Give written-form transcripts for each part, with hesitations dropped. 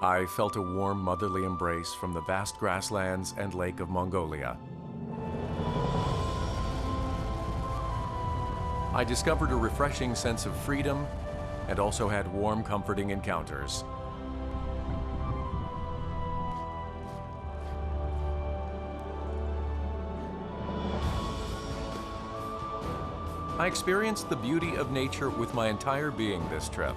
I felt a warm motherly embrace from the vast grasslands and lake of Mongolia. I discovered a refreshing sense of freedom and also had warm, comforting encounters. I experienced the beauty of nature with my entire being this trip.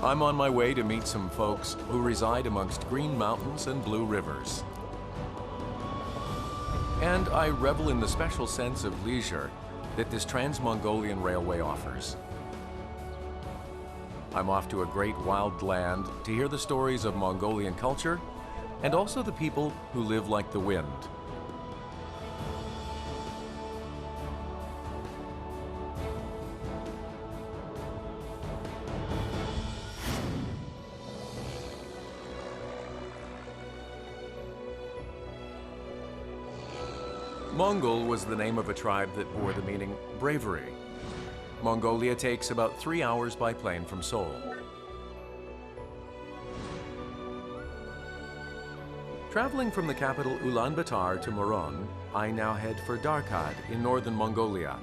I'm on my way to meet some folks who reside amongst green mountains and blue rivers. And I revel in the special sense of leisure that this Trans-Mongolian Railway offers. I'm off to a great wild land to hear the stories of Mongolian culture and also the people who live like the wind. Mongol was the name of a tribe that bore the meaning bravery. Mongolia takes about 3 hours by plane from Seoul. Traveling from the capital Ulaanbaatar to Moron, I now head for Darkad in northern Mongolia.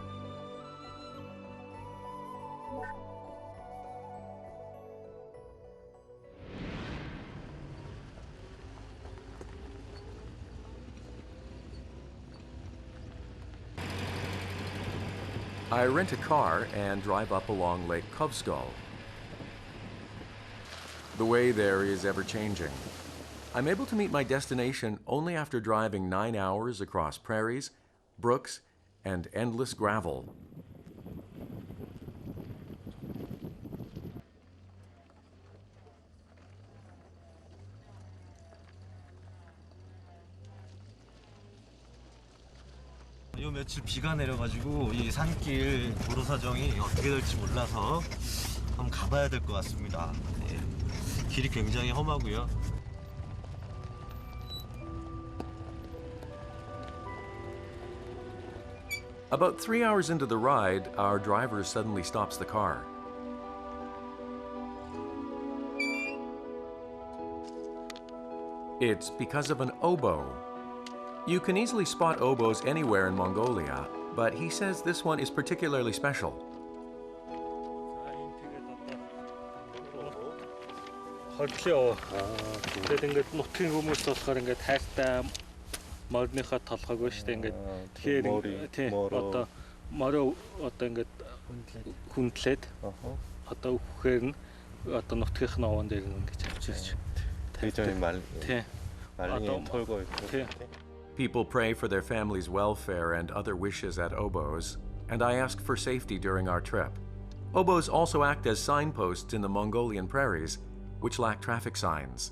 I rent a car and drive up along Lake Kovskol. The way there is ever-changing. I'm able to meet my destination only after driving 9 hours across prairies, brooks, and endless gravel. 요 며칠 비가 내려가지고 이 산길 도로 사정이 어떻게 될지 몰라서 한번 가봐야 될 것 같습니다. 네. 길이 굉장히 험하고요. About 3 hours into the ride, our driver suddenly stops the car. It's because of an oboe. You can easily spot oboes anywhere in Mongolia, but he says this one is particularly special. People pray for their family's welfare and other wishes at oboes, and I asked for safety during our trip. Oboes also act as signposts in the Mongolian prairies, which lack traffic signs.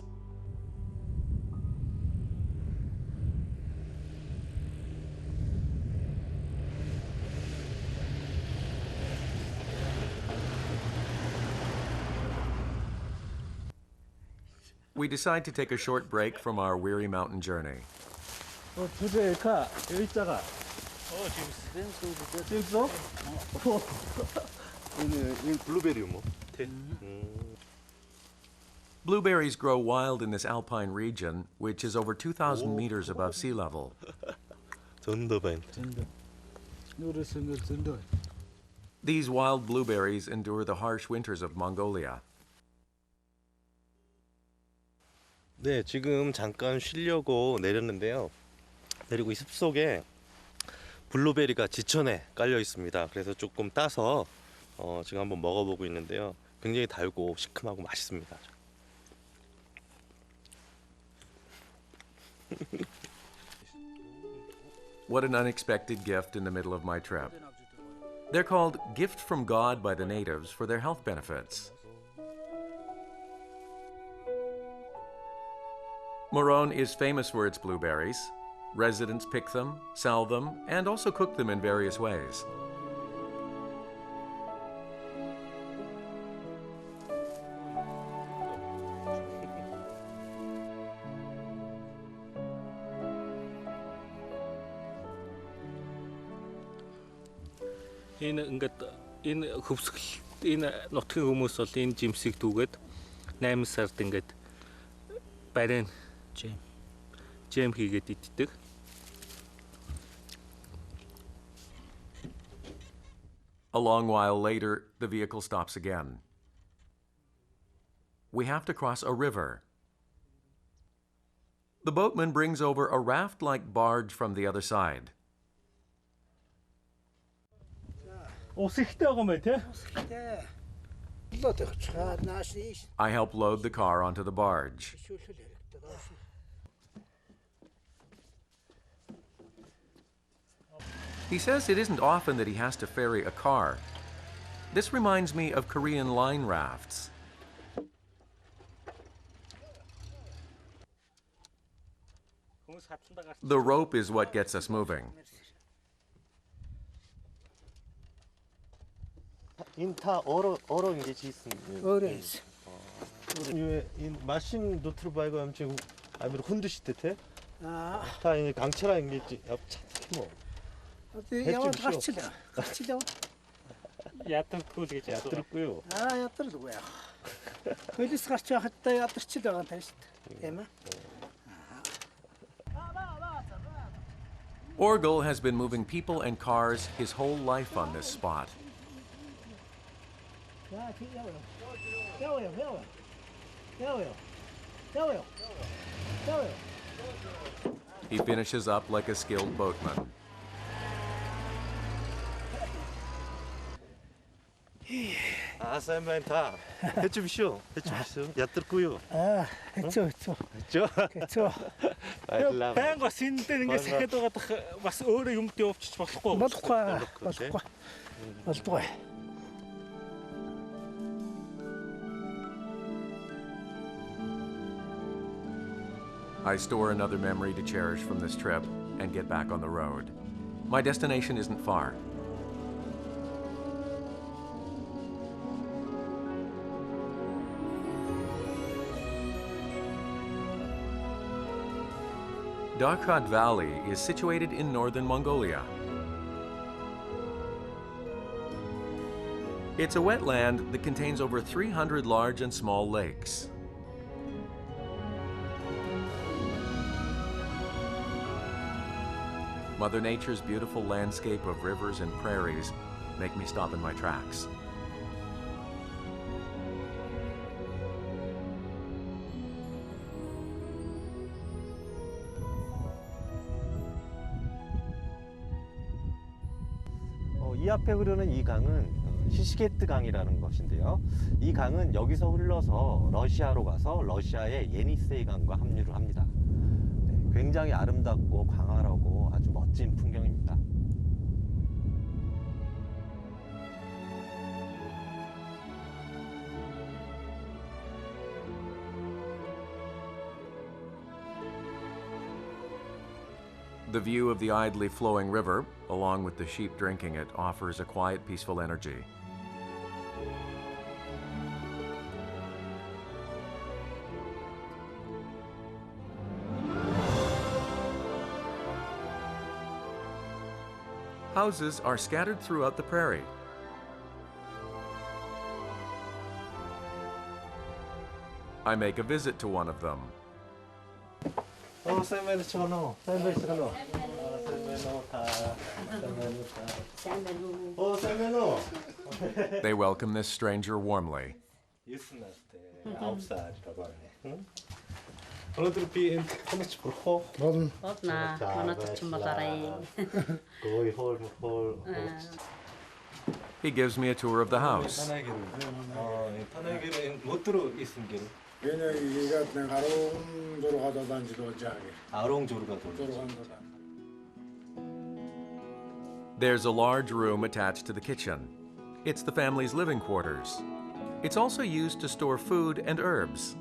We decide to take a short break from our weary mountain journey. Blueberries grow wild in this alpine region, which is over 2,000 meters above sea level. These wild blueberries endure the harsh winters of Mongolia. 네, 지금 잠깐 쉬려고 내렸는데요. 내리고 이 숲속에 블루베리가 지천에 깔려 있습니다. 그래서 조금 따서 지금 한번 먹어보고 있는데요. 굉장히 달고 시큼하고 맛있습니다. What an unexpected gift in the middle of my trip. They're called gift from God by the natives for their health benefits. Moron is famous for its blueberries. Residents pick them, sell them, and also cook them in various ways. Энэ нутгийн хүмүүс бол энэ жимсийг түгээд 8 сард ингээд барин жем хийгээд иддэг. A long while later, the vehicle stops again. We have to cross a river. The boatman brings over a raft-like barge from the other side. I help load the car onto the barge. He says it isn't often that he has to ferry a car. This reminds me of Korean line rafts. The rope is what gets us moving. 인타 어로 이제 지슨. 어레스. 인 마신 노트바이고 함지 아미로 혼드시테테. 아. 다 이제 강철아 인게지 yap차 뭐. 야원 같이다. Ятархгүй л гэж ятархгүй юу? ятаргүй яа. Хөлс гарч хаттай ятарчил байгаа юм шүү дээ. Тийм ээ. Orgel has been moving people and cars his whole life on this spot. He finishes up like a skilled boatman. 아사멘타 해주십시오. ятаргүй. хэцүү. 해줘. баярлалаа. Баян бас энэ дээр ингээд сэхэд байгаа бас өөрөө юмд явуулчих болохгүй. Болдгоо. I store another memory to cherish from this trip and get back on the road. My destination isn't far. Darkhat Valley is situated in northern Mongolia. It's a wetland that contains over 300 large and small lakes. Mother Nature's beautiful landscape of rivers and prairies make me stop in my tracks. 이 앞에 흐르는 이 강은 시시게트 강이라는 것인데요. 이 강은 여기서 흘러서 러시아로 가서 러시아의 예니세이 강과 합류를 합니다. 굉장히 아름답고 광활하고 아주 멋진 풍경입니다. The view of the idly flowing river, along with the sheep drinking it, offers a quiet, peaceful energy. Houses are scattered throughout the prairie. I make a visit to one of them. They welcome this stranger warmly. He gives me a tour of the house. There's a large room attached to the kitchen. It's the family's living quarters. It's also used to store food and herbs.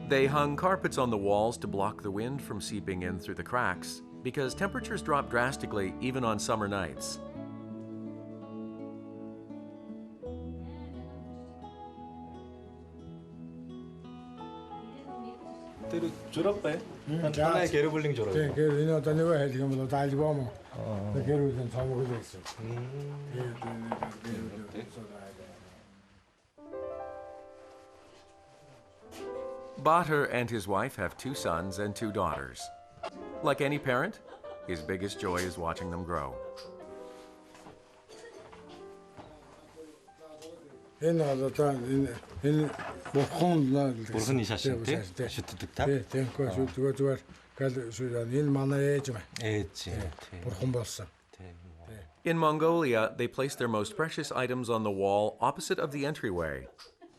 They hung carpets on the walls to block the wind from seeping in through the cracks because temperatures drop drastically even on summer nights. 때로 졸업해? 자. 하나의 게르블링 졸업. 그 이노 다니고 해 지금 뭐 달지 보면 그 게르는 사고 있어. Bater and his wife have 2 sons and 2 daughters. Like any parent, his biggest joy is watching them grow. 옛날에 인 뭐콘나 무슨 이샤신데? 슈트득다? 네, 그거 저거 그 수단 일 만나야지만. 엣지. 보콘 봤어. In Mongolia, they place their most precious items on the wall opposite of the entryway.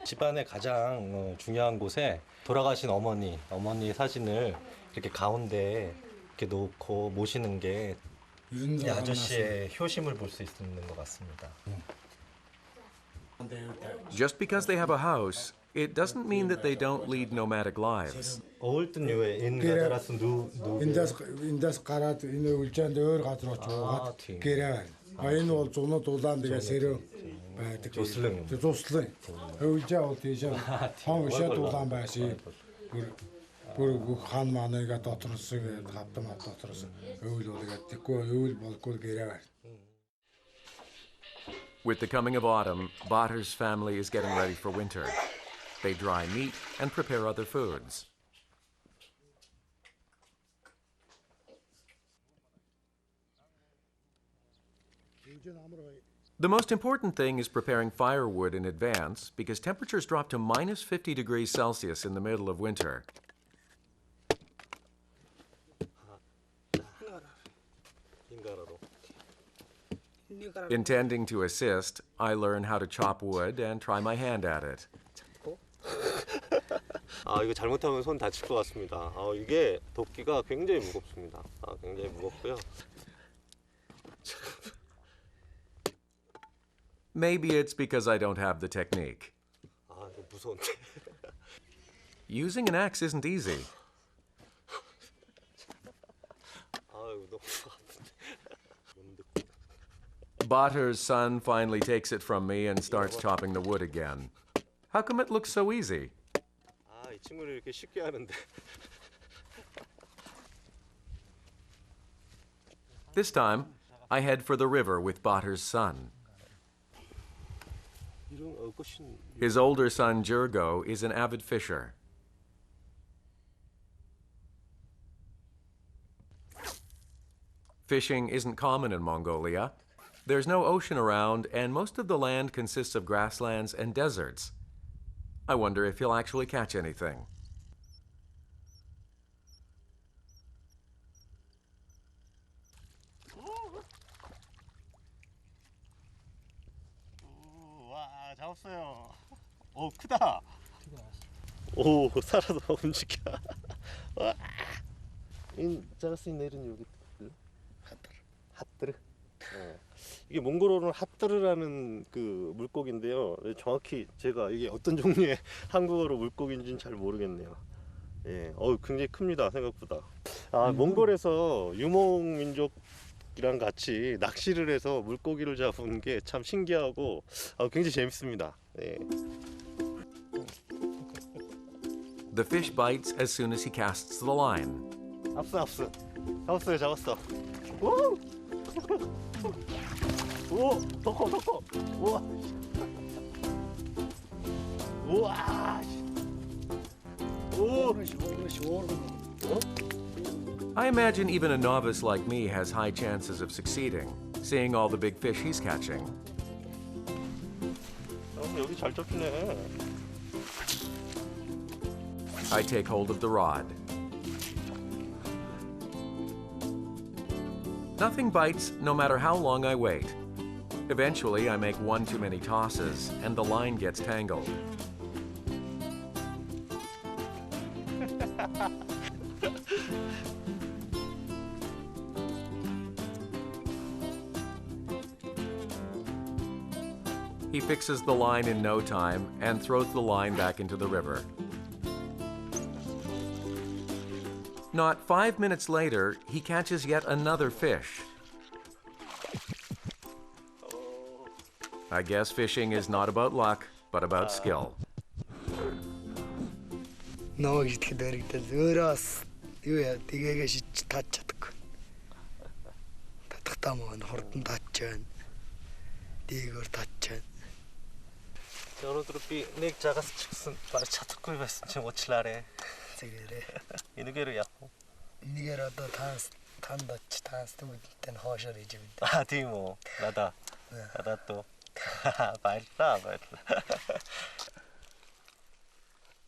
집안의 가장 중요한 곳에 돌아가신 어머니 사진을 이렇게 가운데 이렇게 놓고 모시는 게 이 아저씨의 효심을 볼 수 있는 것 같습니다. Just because they have a house, it doesn't mean that they don't lead nomadic lives. 어울든 요에 인가다라스 누 인다스 가라트 이노 울찬데 ör 가트로 조가 게라 아이노 올조노 도단 데가 세르 조슬릉. 조슬릉 울자 어디죠 한국시 도단 바시 그 한마네가 도트르스 갑다마 도트르스 의료가 듣고 의료 볼고 게라. With the coming of autumn, Bater's family is getting ready for winter. They dry meat and prepare other foods. The most important thing is preparing firewood in advance because temperatures drop to minus 50 degrees Celsius in the middle of winter. Intending to assist, I learn how to chop wood and try my hand at it. 아, 이거 잘못하면 손 다칠 것 같습니다. 이게 도끼가 굉장히 무겁습니다. 굉장히 무겁고요. Maybe it's because I don't have the technique. 이거 무서운데. Using an axe isn't easy. 이거 너무 Bater's son finally takes it from me and starts chopping the wood again. How come it looks so easy? 이 친구를 이렇게 쉽게 하는데. This time, I head for the river with Bater's son. His older son, Jurgo, is an avid fisher. Fishing isn't common in Mongolia. There's no ocean around, and most of the land consists of grasslands and deserts. I wonder if he'll actually catch anything. 와, 잡았어요. 크다. 오, 살아서 움직여. 와. 잡았으니 내린 여기. 핫뜨르. 이게 몽골어로는 핫뜨르라는 그 물고기인데요. 정확히 제가 이게 어떤 종류의 한국어로 물고기인지는 잘 모르겠네요. 굉장히 큽니다, 생각보다. 몽골에서 유목민족이랑 같이 낚시를 해서 물고기를 잡은 게 참 신기하고 굉장히 재밌습니다. The fish bites as soon as he casts the line. 압수. 잡았어. 오! 오! 더 커. 우와. 오! I imagine even a novice like me has high chances of succeeding, seeing all the big fish he's catching. 여기 잘 잡히네. I take hold of the rod. Nothing bites, no matter how long I wait. Eventually, I make one too many tosses, and the line gets tangled. He fixes the line in no time and throws the line back into the river. Not 5 minutes later, he catches yet another fish. I guess fishing is not about luck, but about skill. ноо гэхэд өргөдөл өөрөөс юу яа тэгээгээ шиж таач чадахгүй. Татахтаа мөн хурдан таачаана. Дээгүүр таачаана. 여러분들 би нэг жагаас ч гэсэн барь чадахгүй байсан чинь уучлаарай. Зэгээрээ. Энэгээр яах вэ? Нэгээр одоо танд очиж таастай үлдэлтэй хоошоор хийж юм. А тийм үү. Надаа. Надаа то. Баярлалаа.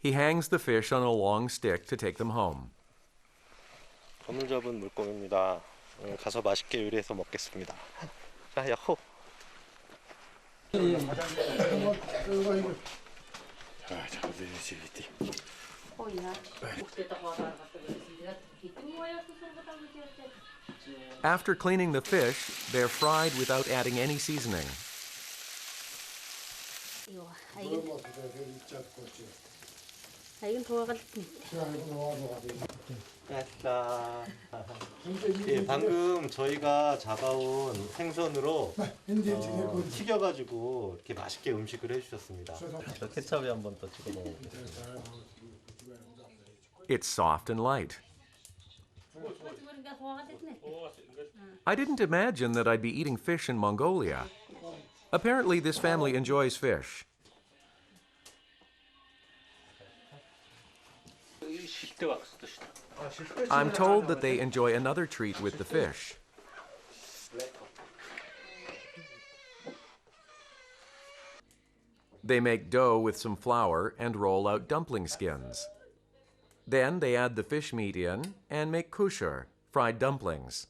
He hangs the fish on a long stick to take them home. 오늘 잡은 물고기입니다. 가서 맛있게 요리해서 먹겠습니다. 자, 야호. After cleaning the fish, they're fried without adding any seasoning. 예, 방금 저희가 잡아온 생선으로 튀겨가지고 이렇게 맛있게 음식을 해주셨습니다. 케찹에 한번 더 찍어 먹어보겠습니다. It's soft and light. I didn't imagine that I'd be eating fish in Mongolia. Apparently, this family enjoys fish. I'm told that they enjoy another treat with the fish. They make dough with some flour and roll out dumpling skins. Then they add the fish meat in and make kushur, fried dumplings.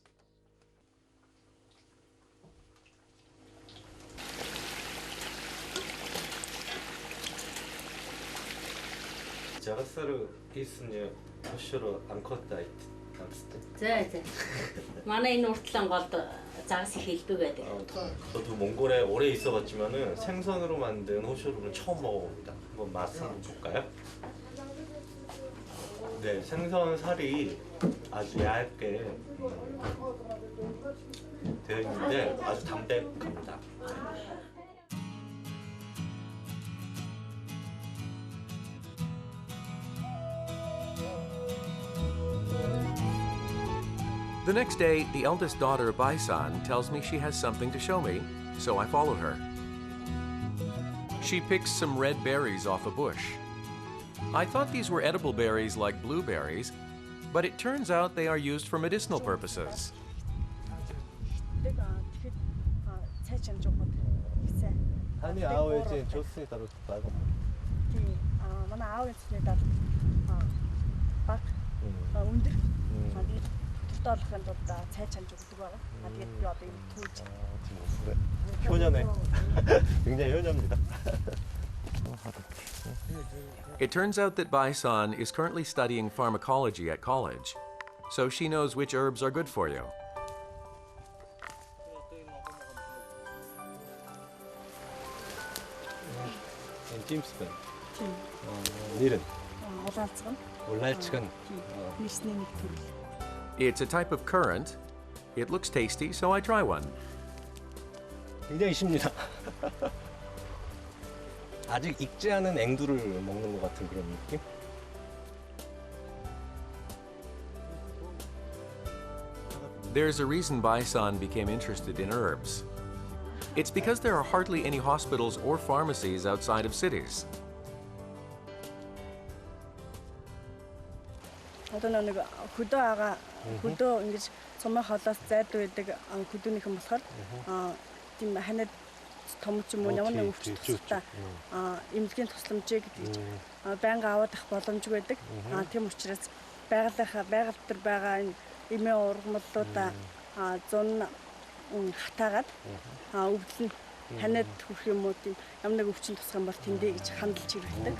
자가스르 있으니 호시로 안 컸다 자. манай энэ уртлан голд загас их хэлдэг байдаг. 저도 몽골에 오래 있어봤지만은 생선으로 만든 호쇼루는 처음 먹어봅니다. 한번 맛을 볼까요? 네, 생선 살이 아주 얇게 되어 있는데 아주 담백합니다. The next day, the eldest daughter, Baisan, tells me she has something to show me, so I follow her. She picks some red berries off a bush. I thought these were edible berries like blueberries, but it turns out they are used for medicinal purposes. 아니 아우 이제 좋습니다. 라고. манай аав эцний дал баг өндөр 도рлохын тулд цай чанж өгдөг байгаа. Тэгээд би одоо юм түүж 효녀네. 굉장히 효녀입니다. It turns out that Baisan is currently studying pharmacology at college, so she knows which herbs are good for you. 찜스pen. 닐은. улаалцган. 올랄치간. Нийсний нэг төр. It's a type of currant. It looks tasty, so I try one. 굉장히 쉽니다. 아직 익지 않은 앵두를 먹는 것 같은 그런 느낌? There's a reason Baisan became interested in herbs. It's because there are hardly any hospitals or pharmacies outside of cities. Одоо нэг хөдөө ага хөдөө ингэж сумын холоос зайд байдаг хөдөөнийхэн болохоор тийм ханад том ч юм уу ямар нэг өвчтөд тусдаа эмнэлгийн тусламжийг гэж байнга аваад авах боломжгүй байдаг. Тийм учраас байгаль дээр байгаа энэ эмээ ургамлуудаа зун хатаагаад өвдөл нь ханад хүрэх юм уу тийм ямар нэг өвчин тусах юм бол тэндээ гэж хандалж хэрэглэдэг.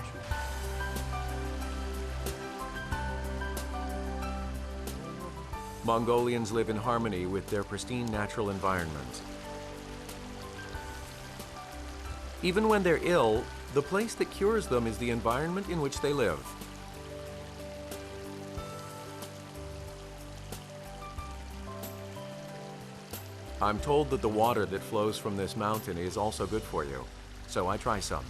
Mongolians live in harmony with their pristine natural environment. Even when they're ill, the place that cures them is the environment in which they live. I'm told that the water that flows from this mountain is also good for you, so I try some.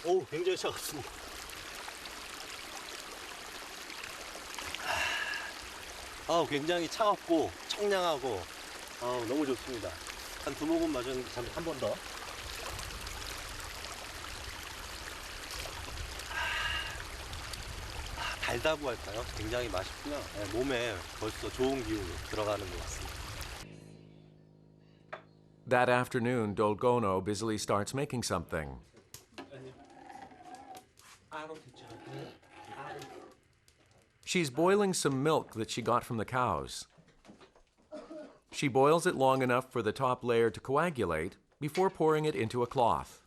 오, 굉장히 차갑습니다. 굉장히 차갑고 청량하고 너무 좋습니다. 한 2모금 마셨는데 한 번 더. 달다고 할까요? 굉장히 맛있고요. 네, 몸에 벌써 좋은 기운이 들어가는 것 같습니다. That afternoon, Dolgono busily starts making something. She's boiling some milk that she got from the cows. She boils it long enough for the top layer to coagulate before pouring it into a cloth.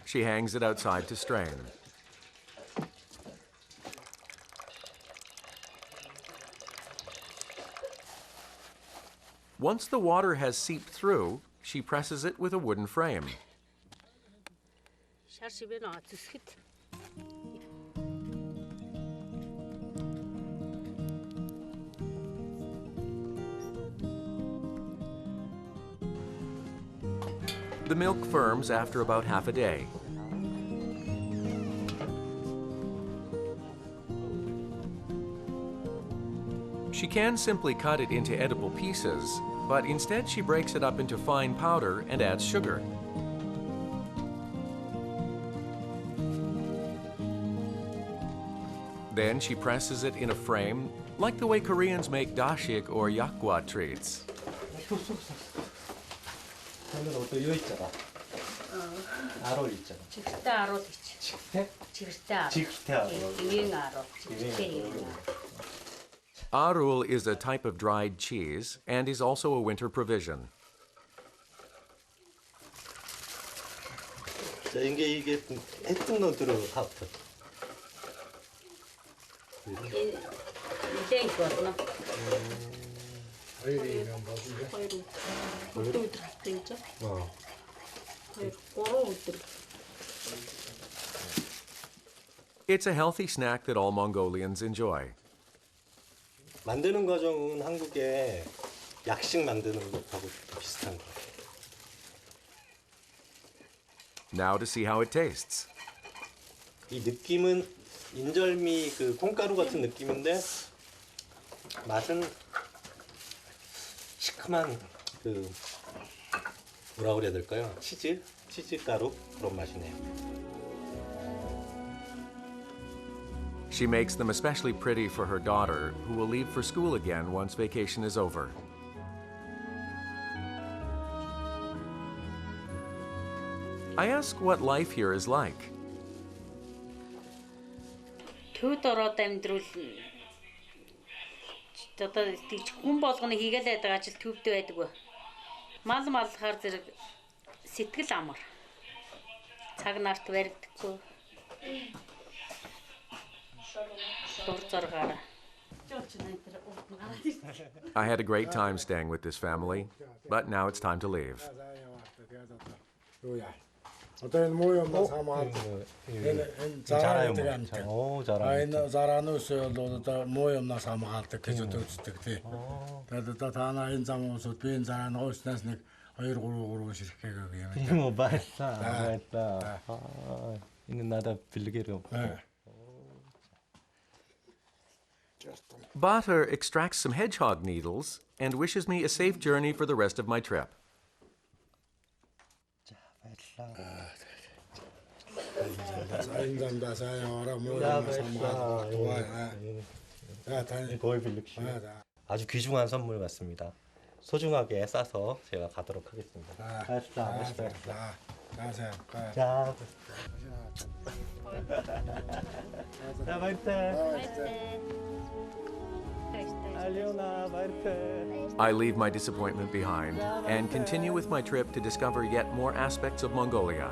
She hangs it outside to strain. Once the water has seeped through, she presses it with a wooden frame. The milk firms after about half a day. She can simply cut it into edible pieces, but instead she breaks it up into fine powder and adds sugar. Then she presses it in a frame, like the way Koreans make dashik or yakgwa treats. 이거 있잖아. 아롤 있잖아. чих대 아로 되지. 칙태? чих대 아로. 칙태 아롤. 유행 아로. чих대 유행 아로. Arul is a type of dried cheese and is also a winter provision. 자, 이게 해뚱노드로 하프. 이제 이거는. It's a healthy snack that all Mongolians enjoy. 만드는 과정은 한국의 약식 만드는 것하고 비슷한 것 같아요. Now to see how it tastes. 이 느낌은 인절미 그 콩가루 같은 느낌인데 맛은 시큼한 그 뭐라 그래야 될까요? 치즈 가루 그런 맛이네요. She makes them especially pretty for her daughter, who will leave for school again once vacation is over. I ask what life here is like. Төвд ороод амьдрал одоо хүн болгоны хийгээл байдаг ажил төвд байдаг ба. Мал малхаар зэрэг сэтгэл амар. Цаг нарт баригдахгүй. I had a great time staying with this family, but now it's time to leave. Одоо энэ муу юм самаад энэ зараад байгаа юм. Энэ зараанаас бол одоо муу юмнаас хамгаалдаг гэж үздэг тий. Тэгээд одоо танаа энэ зам уусууд би энэ зараа нууснаас нэг 2 3 ширхэг юм. Тийм үү байлаа. Энэ надад бэлгэр. Bater extracts some hedgehog needles and wishes me a safe journey for the rest of my trip. 아주 귀중한 선물 같습니다. 소중하게 싸서 제가 가도록 하겠습니다. 자, I leave my disappointment behind and continue with my trip to discover yet more aspects of Mongolia.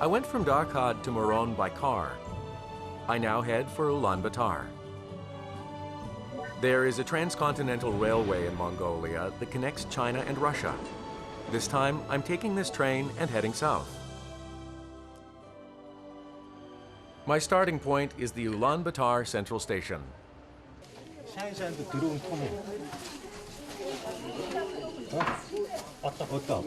I went from Darkad to Moron by car. I now head for Ulaanbaatar. There is a transcontinental railway in Mongolia that connects China and Russia. This time, I'm taking this train and heading south. My starting point is the Ulaanbaatar Central Station. 샤인샤인도 들어온 터무. 왔다.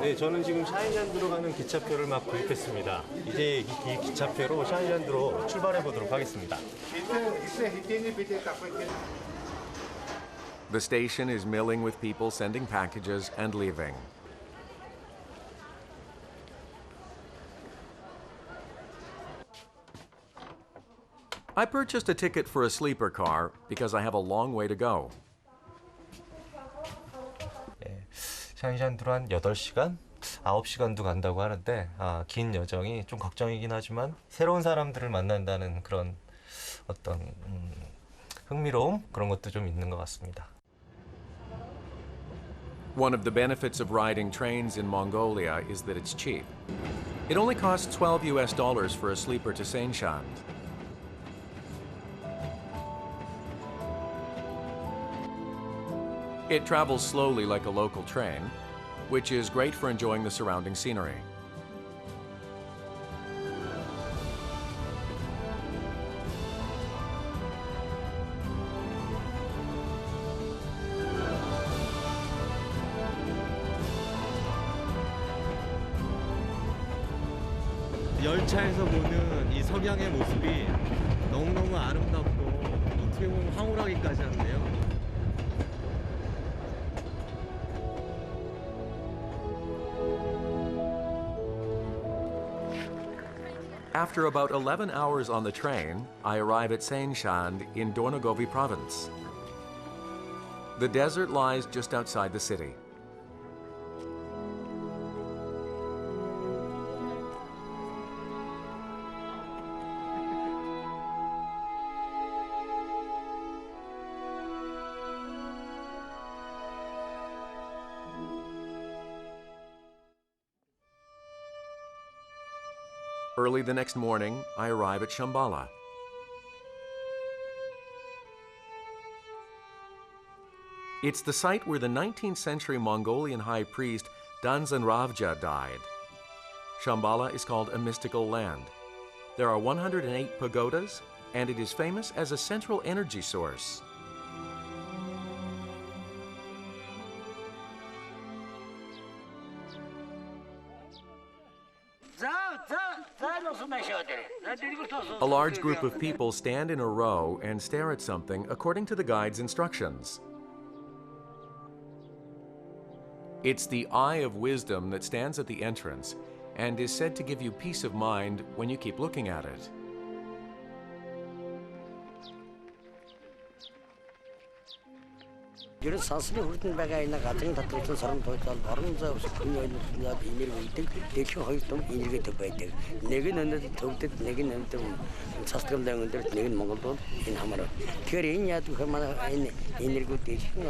네, 저는 지금 샤인샤인 들어가는 기차표를 막 구입했습니다. 이제 이 기차표로 샤인샤인으로 출발해 보도록 하겠습니다. The station is milling with people sending packages and leaving. I purchased a ticket for a sleeper car because I have a long way to go. 샤인샤인으로 한 8시간? 9시간도 간다고 하는데 긴 여정이 좀 걱정이긴 하지만 새로운 사람들을 만난다는 그런 어떤 흥미로움? 그런 것도 좀 있는 것 같습니다. One of the benefits of riding trains in Mongolia is that it's cheap. It only costs $12 for a sleeper to Seishan. It travels slowly like a local train, which is great for enjoying the surrounding scenery. 열차에서 보는 이 석양의 모습이 너무너무 아름답고 어떻게 보면 황홀하기까지 한데요. After about 11 hours on the train, I arrive at Seishan in Dornogovi province. The desert lies just outside the city. Early the next morning, I arrive at Shambhala. It's the site where the 19th century Mongolian high priest Danzan Ravja died. Shambhala is called a mystical land. There are 108 pagodas, and it is famous as a central energy source. A large group of people stand in a row and stare at something according to the guide's instructions. It's the Eye of Wisdom that stands at the entrance and is said to give you peace of mind when you keep looking at it. 이런 사슬이 흐르는 배가 있나 같은 다투는 사람 도착 바른자 없이 그녀의 이미를 이때 대충 하기도 이미를 더 봐야 돼. 내게 는데 더욱더 내게 는데 사슬감 되는데 내게 몽골도 인 하마라. 그래야도 그만한 이미를 대충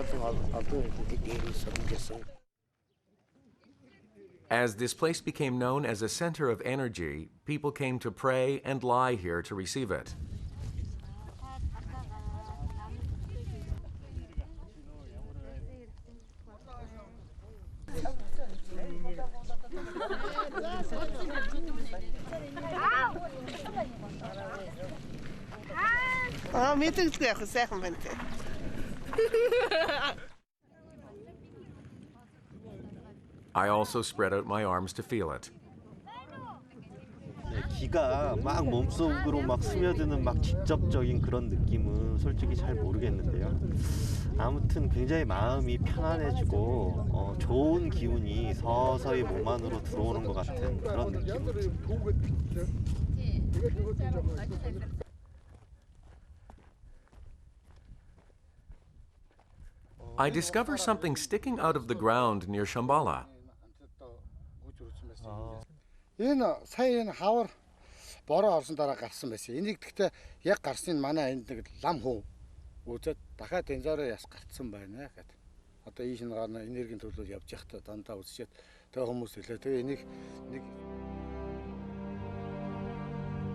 어떤 대리를 섬겼어. As this place became known as a center of energy, people came to pray and lie here to receive it. I also spread out my arms to feel it. 기가 막 몸속으로 막 스며드는 막 직접적인 그런 느낌은 솔직히 잘 모르겠는데요. 아무튼 굉장히 마음이 편안해지고 좋은 기운이 서서히 몸 안으로 들어오는 것 같은 그런 느낌입니다. I discover something sticking out of the ground near Shambhala. Энэ сая энэ хавар бороо орсон дараа гарсан байсан. Энийг гэхдээ яг гарсныг манай энд нэг лам хөө үзээд дахиад энзороо яс гарцсан байна гэд. Одоо ийш нэг энергийн төлөв явж явахдаа дандаа үзчихэд тэгээ хүмүүс хэлээ. Тэгээ энийг нэг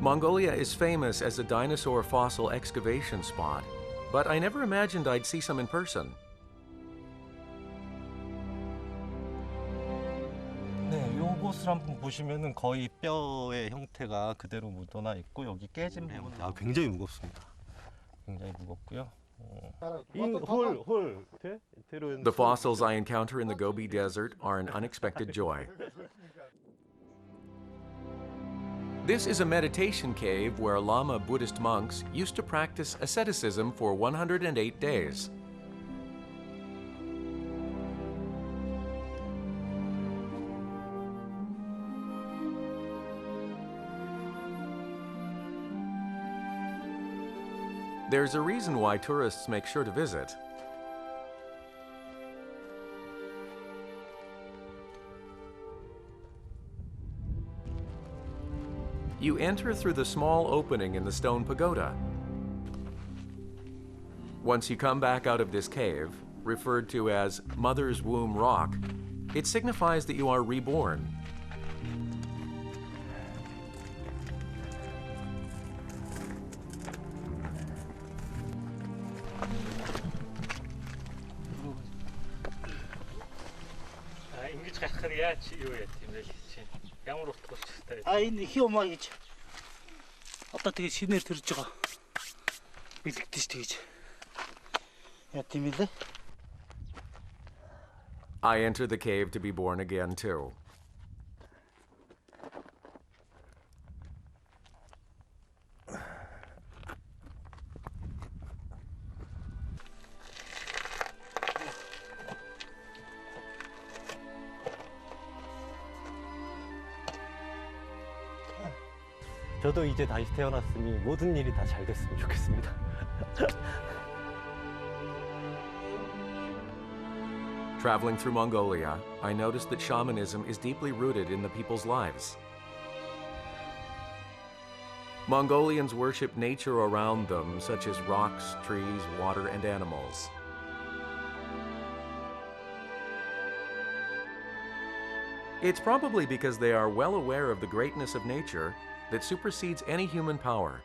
Mongolia is famous as a dinosaur fossil excavation spot, but I never imagined I'd see some in person. 네, 요것을 한번 보시면은 거의 뼈의 형태가 그대로 묻어나 있고 여기 깨진 부분 굉장히 무겁습니다. 굉장히 무겁고요. The fossils I encounter in the Gobi Desert are an unexpected joy. This is a meditation cave where Lama Buddhist monks used to practice asceticism for 108 days. There's a reason why tourists make sure to visit. You enter through the small opening in the stone pagoda. Once you come back out of this cave, referred to as Mother's Womb Rock, it signifies that you are reborn. ингэж гарахаар яаж юу яа тийм л чинь ямар утгатай ч А энэ хиомаа гэж одоо тэгээ шинээр төрж байгаа бэлэгдэж тэгэж яа тийм ээ. I enter the cave to be born again too. 저도 이제 다시 태어났으니 모든 일이 다 잘 됐으면 좋겠습니다. Traveling through Mongolia, I noticed that shamanism is deeply rooted in the people's lives. Mongolians worship nature around them, such as rocks, trees, water, and animals. It's probably because they are well aware of the greatness of nature that supersedes any human power.